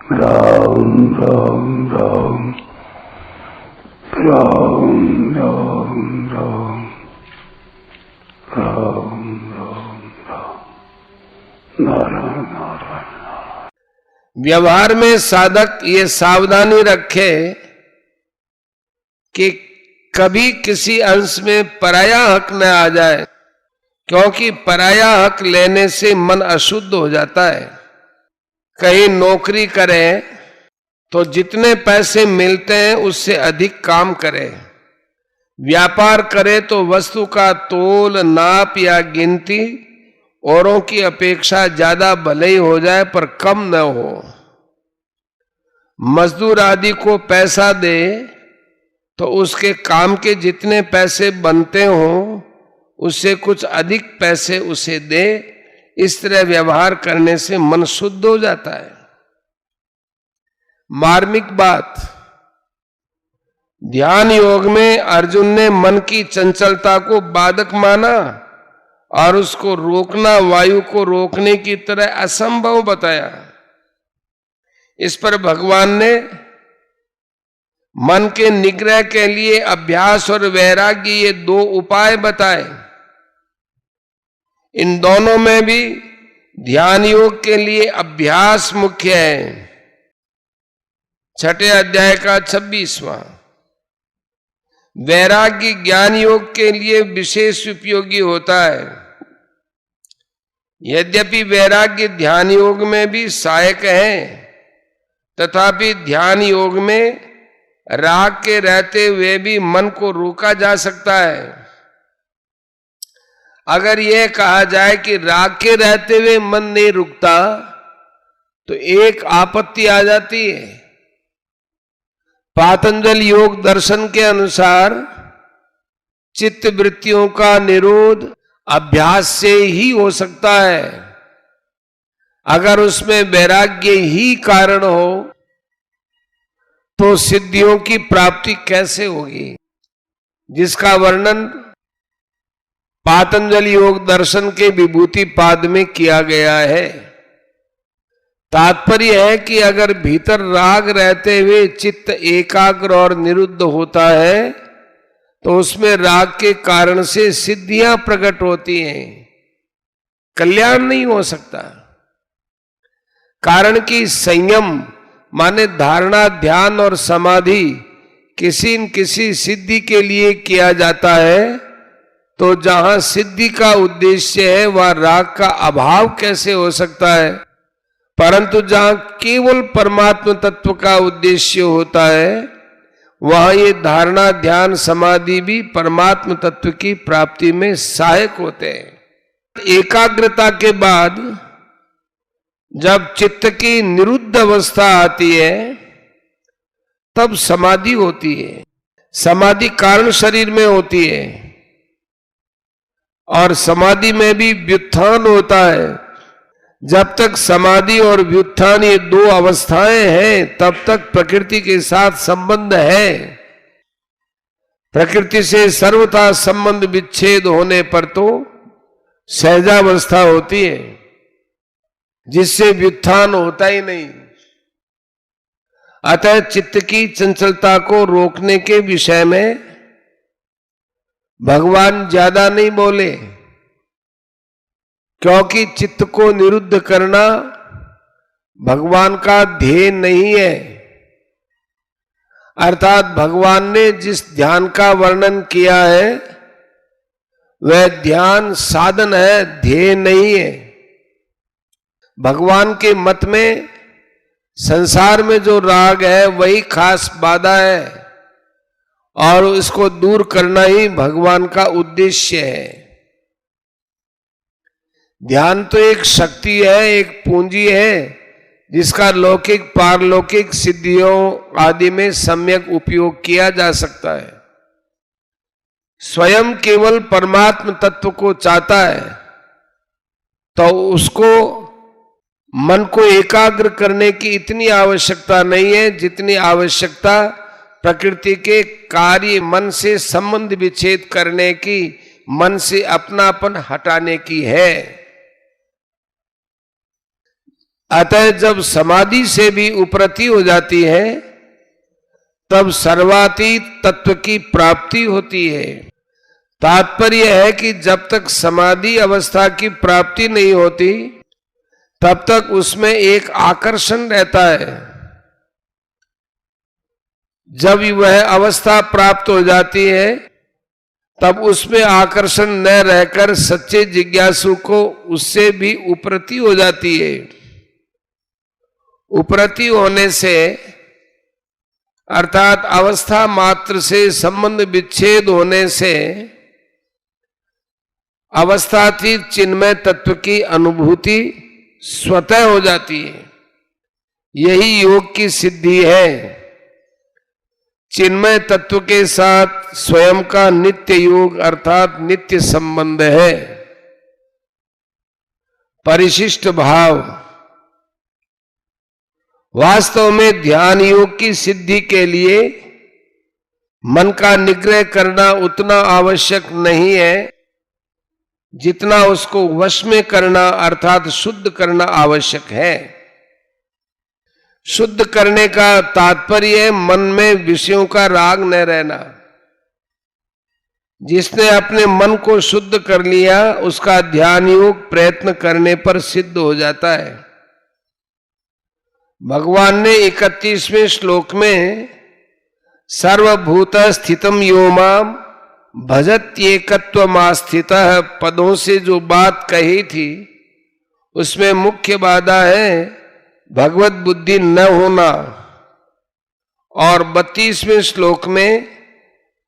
राम राम राम राम राम राम राम राम राम नारायण नारायण। व्यवहार में साधक ये सावधानी रखे कि कभी किसी अंश में पराया हक न आ जाए, क्योंकि पराया हक लेने से मन अशुद्ध हो जाता है। कहीं नौकरी करें तो जितने पैसे मिलते हैं उससे अधिक काम करें। व्यापार करें तो वस्तु का तोल नाप या गिनती औरों की अपेक्षा ज्यादा भले ही हो जाए पर कम न हो। मजदूर आदि को पैसा दे तो उसके काम के जितने पैसे बनते हों उससे कुछ अधिक पैसे उसे दे। इस तरह व्यवहार करने से मन शुद्ध हो जाता है। मार्मिक बात, ध्यान योग में अर्जुन ने मन की चंचलता को बाधक माना और उसको रोकना वायु को रोकने की तरह असंभव बताया। इस पर भगवान ने मन के निग्रह के लिए अभ्यास और वैराग्य ये दो उपाय बताए। इन दोनों में भी ध्यान योग के लिए अभ्यास मुख्य है। छठे अध्याय का 26वां। वैराग्य ज्ञान योग के लिए विशेष उपयोगी होता है। यद्यपि वैराग्य ध्यान योग में भी सहायक है, तथापि ध्यान योग में राग के रहते हुए भी मन को रोका जा सकता है। अगर यह कहा जाए कि राग के रहते हुए मन नहीं रुकता तो एक आपत्ति आ जाती है। पातंजल योग दर्शन के अनुसार चित्त वृत्तियों का निरोध अभ्यास से ही हो सकता है। अगर उसमें वैराग्य ही कारण हो तो सिद्धियों की प्राप्ति कैसे होगी, जिसका वर्णन पातंजल योग दर्शन के विभूति पाद में किया गया है। तात्पर्य है कि अगर भीतर राग रहते हुए चित्त एकाग्र और निरुद्ध होता है तो उसमें राग के कारण से सिद्धियां प्रकट होती हैं, कल्याण नहीं हो सकता। कारण कि संयम माने धारणा, ध्यान और समाधि किसी न किसी सिद्धि के लिए किया जाता है, तो जहां सिद्धि का उद्देश्य है वह राग का अभाव कैसे हो सकता है। परंतु जहां केवल परमात्म तत्व का उद्देश्य होता है वहां ये धारणा, ध्यान, समाधि भी परमात्म तत्व की प्राप्ति में सहायक होते हैं। एकाग्रता के बाद जब चित्त की निरुद्ध अवस्था आती है तब समाधि होती है। समाधि कारण शरीर में होती है और समाधि में भी व्युत्थान होता है। जब तक समाधि और व्युत्थान ये दो अवस्थाएं हैं तब तक प्रकृति के साथ संबंध है। प्रकृति से सर्वथा संबंध विच्छेद होने पर तो सहजावस्था होती है, जिससे व्युत्थान होता ही नहीं। अतः चित्त की चंचलता को रोकने के विषय में भगवान ज्यादा नहीं बोले, क्योंकि चित्त को निरुद्ध करना भगवान का ध्येय नहीं है। अर्थात भगवान ने जिस ध्यान का वर्णन किया है वह ध्यान साधन है, ध्येय नहीं है। भगवान के मत में संसार में जो राग है वही खास बाधा है और इसको दूर करना ही भगवान का उद्देश्य है। ध्यान तो एक शक्ति है, एक पूंजी है, जिसका लौकिक पारलौकिक सिद्धियों आदि में सम्यक उपयोग किया जा सकता है। स्वयं केवल परमात्म तत्व को चाहता है तो उसको मन को एकाग्र करने की इतनी आवश्यकता नहीं है जितनी आवश्यकता प्रकृति के कार्य मन से संबंध विच्छेद करने की, मन से अपनापन हटाने की है। अतः जब समाधि से भी उपरति हो जाती है तब सर्वातीत तत्व की प्राप्ति होती है। तात्पर्य है कि जब तक समाधि अवस्था की प्राप्ति नहीं होती तब तक उसमें एक आकर्षण रहता है। जब वह अवस्था प्राप्त हो जाती है तब उसमें आकर्षण न रहकर सच्चे जिज्ञासु को उससे भी उपरति हो जाती है। उपरति होने से अर्थात अवस्था मात्र से संबंध विच्छेद होने से अवस्थातीत चिन्मय तत्व की अनुभूति स्वतः हो जाती है। यही योग की सिद्धि है। चिन्मय तत्व के साथ स्वयं का नित्य योग अर्थात नित्य संबंध है। परिशिष्ट भाव। वास्तव में ध्यान योग की सिद्धि के लिए मन का निग्रह करना उतना आवश्यक नहीं है जितना उसको वश में करना अर्थात शुद्ध करना आवश्यक है। शुद्ध करने का तात्पर्य मन में विषयों का राग न रहना। जिसने अपने मन को शुद्ध कर लिया उसका ध्यान योग प्रयत्न करने पर सिद्ध हो जाता है। भगवान ने 31वें श्लोक में सर्वभूत स्थितम यो माम भजत्येकत्वमास्थितः पदों से जो बात कही थी उसमें मुख्य बाधा है भगवत बुद्धि न होना। और 32वें श्लोक में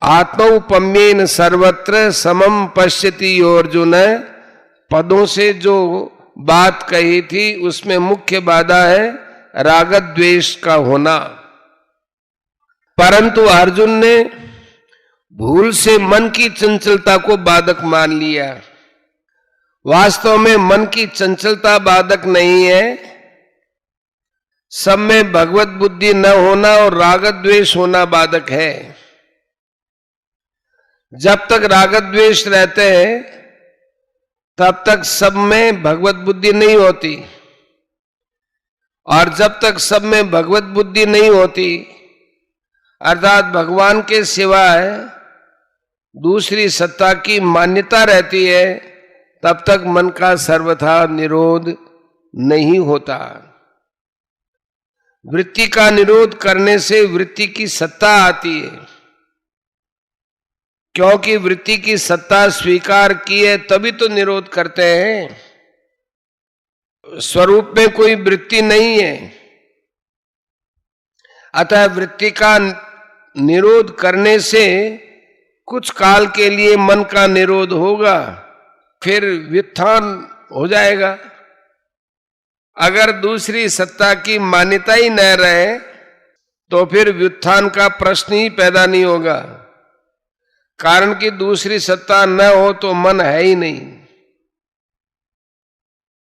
आत्मौपम्येन सर्वत्र समम पश्यति अर्जुन पदों से जो बात कही थी उसमें मुख्य बाधा है राग द्वेष का होना। परंतु अर्जुन ने भूल से मन की चंचलता को बाधक मान लिया। वास्तव में मन की चंचलता बाधक नहीं है। सब में भगवत बुद्धि न होना और राग द्वेष होना बाधक है। जब तक राग द्वेष रहते हैं तब तक सब में भगवत बुद्धि नहीं होती, और जब तक सब में भगवत बुद्धि नहीं होती अर्थात भगवान के सिवाय दूसरी सत्ता की मान्यता रहती है तब तक मन का सर्वथा निरोध नहीं होता। वृत्ति का निरोध करने से वृत्ति की सत्ता आती है, क्योंकि वृत्ति की सत्ता स्वीकार की है तभी तो निरोध करते हैं। स्वरूप में कोई वृत्ति नहीं है, अतः वृत्ति का निरोध करने से कुछ काल के लिए मन का निरोध होगा, फिर व्युत्थान हो जाएगा। अगर दूसरी सत्ता की मान्यता ही न रहे तो फिर व्युत्थान का प्रश्न ही पैदा नहीं होगा, कारण कि दूसरी सत्ता न हो तो मन है ही नहीं।